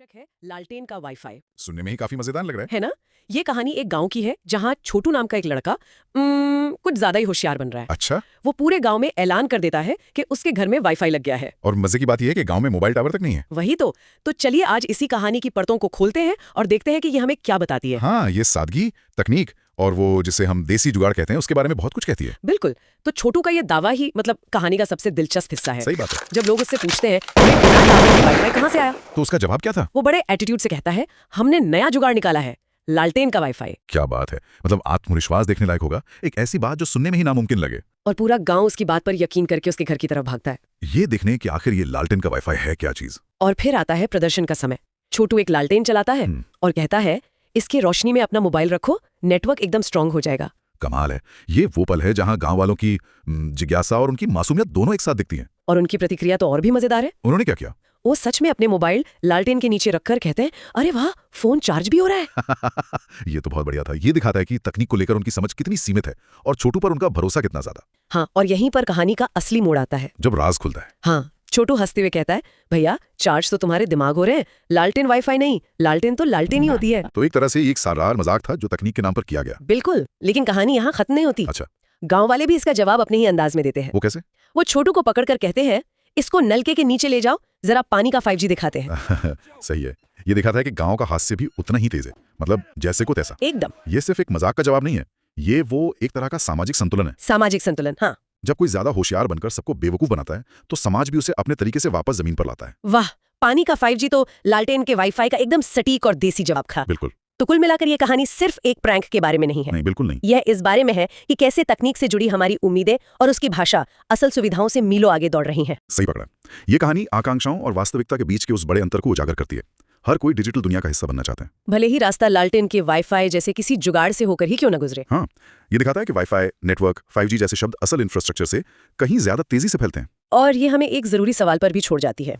शीर्षक है लालटेन का वाईफाई। सुनने में ही काफी मजेदार लग रहा है ना। ये कहानी एक गांव की है जहां छोटू नाम का एक लड़का कुछ ज्यादा ही होशियार बन रहा है। है। अच्छा। वो पूरे गांव में ऐलान कर देता है कि उसके घर में वाईफाई लग गया है। और मजे की बात यह है कि गांव में मोबाइल टावर तक नहीं है। वही तो चलिए आज इसी कहानी की परतों को खोलते हैं और देखते हैं कि ये हमें क्या बताती है। हाँ, ये सादगी, तकनीक और वो जिसे हम देसी जुगाड़ कहते हैं उसके बारे में बहुत कुछ कहती है। बिल्कुल। तो छोटू का ये दावा ही मतलब कहानी का सबसे दिलचस्प हिस्सा है। सही बात है। जब लोग उससे पूछते हैं "ये बिना टावर के वाईफाई कहाँ से आया?" तो उसका जवाब क्या था? वो बड़े एटीट्यूड से कहता है, हमने नया जुगाड़ निकाला है, लालटेन का वाईफाई। क्या बात है, मतलब आत्मविश्वास देखने लायक होगा। एक ऐसी बात जो सुनने में ही नामुमकिन लगे। और पूरा गांव उसकी बात पर यकीन करके उसके घर की तरफ भागता है। ये देखने कि आखिर ये लालटेन का वाईफाई है क्या चीज। और फिर आता है प्रदर्शन का समय। छोटू एक लालटेन चलाता है और कहता है इसकी रोशनी में अपना मोबाइल रखो, नेटवर्क एकदम स्ट्रांग हो जाएगा। कमाल है। ये वो पल है जहां गांव वालों की जिज्ञासा और उनकी मासूमियत दोनों एक साथ दिखती हैं। और उनकी प्रतिक्रिया तो और भी मजेदार है। उन्होंने क्या किया? वो सच में अपने मोबाइल लालटेन के नीचे रखकर कहते हैं, अरे वाह, फोन चार्ज भी हो रहा है। ये तो बहुत बढ़िया था। ये दिखाता है कि तकनीक को लेकर उनकी समझ कितनी सीमित है और छोटू पर उनका भरोसा कितना ज्यादा। हाँ, और यहीं पर कहानी का असली मोड़ आता है। जब राज खुलता है। हाँ, छोटू हंसते हुए कहता है, भैया चार्ज तो तुम्हारे दिमाग हो रहे हैं, लालटेन वाईफाई नहीं, लालटेन तो लालटेन ही होती है। तो एक तरह से ये एक सारार मजाक था जो तकनीक के नाम पर किया गया। बिल्कुल, लेकिन कहानी यहाँ खत्म नहीं होती। अच्छा। गांव वाले भी इसका जवाब अपने ही अंदाज में देते हैं। वो कैसे? वो छोटू को पकड़कर कहते हैं, इसको नलके के नीचे ले जाओ, जरा पानी का 5G दिखाते हैं। सही है। ये दिखाता है कि गांव का हास्य भी उतना ही तेज है, मतलब जैसे को तैसा। एकदम। ये सिर्फ एक मजाक का जवाब नहीं है, ये वो एक तरह का सामाजिक संतुलन है। सामाजिक संतुलन, हाँ। जब कोई ज्यादा होशियार बनकर सबको बेवकूफ बनाता है तो समाज भी उसे अपने तरीके से वापस जमीन पर लाता है। वाह, पानी का 5G तो लालटेन के वाईफाई का एकदम सटीक और देसी जवाब था। बिल्कुल। तो कुल मिलाकर ये कहानी सिर्फ एक प्रैंक के बारे में नहीं है। नहीं, बिल्कुल नहीं। यह इस बारे में है कि कैसे तकनीक से जुड़ी हमारी उम्मीदें और उसकी भाषा असल सुविधाओं से मीलों आगे दौड़ रही हैं। सही पकड़ा। ये कहानी आकांक्षाओं और वास्तविकता के बीच के उस बड़े अंतर को उजागर करती है। हर कोई डिजिटल दुनिया का हिस्सा बनना चाहता है, भले ही रास्ता लालटेन के वाईफाई जैसे किसी जुगाड़ से होकर ही क्यों न गुजरे। हाँ, ये दिखाता है कि वाईफाई, नेटवर्क, 5G जैसे शब्द असल इंफ्रास्ट्रक्चर से कहीं ज्यादा तेजी से फैलते हैं। और ये हमें एक जरूरी सवाल पर भी छोड़ जाती है।